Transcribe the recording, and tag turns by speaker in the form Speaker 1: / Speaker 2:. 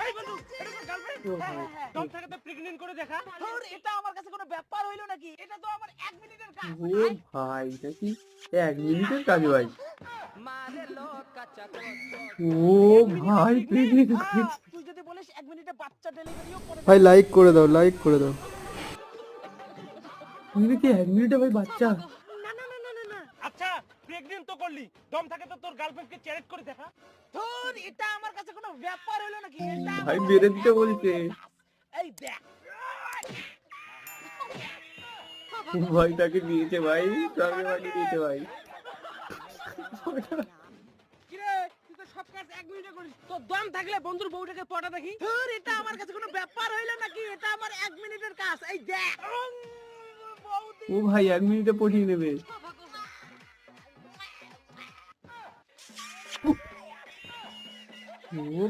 Speaker 1: এই বন্ধু, এটা তোর গার্লফ্রেন্ড?
Speaker 2: ও
Speaker 1: হ্যাঁ
Speaker 2: ভাই,
Speaker 1: হ্যাঁ হ্যাঁ। দম থাকাতে প্রেগন্যান্ট করে দেখা।
Speaker 3: ধুর, এটা আমার কাছে কোনো ব্যাপার হইলো নাকি? এটা তো আমার 1 মিনিটের কাজ।
Speaker 2: ও ভাই এটা কি 1 মিনিটের কাজ ভাই? ও ভাই প্রেগনেন্ট হয়েছে।
Speaker 3: তুই যদি বলিস 1 মিনিটে বাচ্চা ডেলিভারিও করে
Speaker 4: ভাই লাইক করে দাও, লাইক করে দাও।
Speaker 2: তুমি কি 1 মিনিটে ভাই বাচ্চা?
Speaker 3: না না না না না না।
Speaker 1: আচ্ছা, প্রেগন্যান্ট তো করলি, দম থাকে তো তোর গার্লফ্রেন্ডকে চ্যালেঞ্জ করে দেখা।
Speaker 3: ধুর, এটা আমার কাছে কোনো ব্যাপার হইলো নাকি? এটা
Speaker 2: ভাই
Speaker 3: আমার
Speaker 2: মেরে দিতে বলছে।
Speaker 3: এই দেখ।
Speaker 2: ভাই তাকে দিয়েছে ভাই, সঙ্গে বানিয়ে দিয়েছে ভাই।
Speaker 3: কিরে, তুই তো সব কাজ 1 মিনিটে করিস। তোর দম থাকলে বন্ধুর বউটাকে পটা দেখি। ধুর, এটা আমার কাছে কোনো ব্যাপার হইলো নাকি? এটা আমার 1 মিনিটের কাজ। এই দেখ। বৌদি।
Speaker 2: ও ভাই 1 মিনিটে পটিয়ে নেবে। ও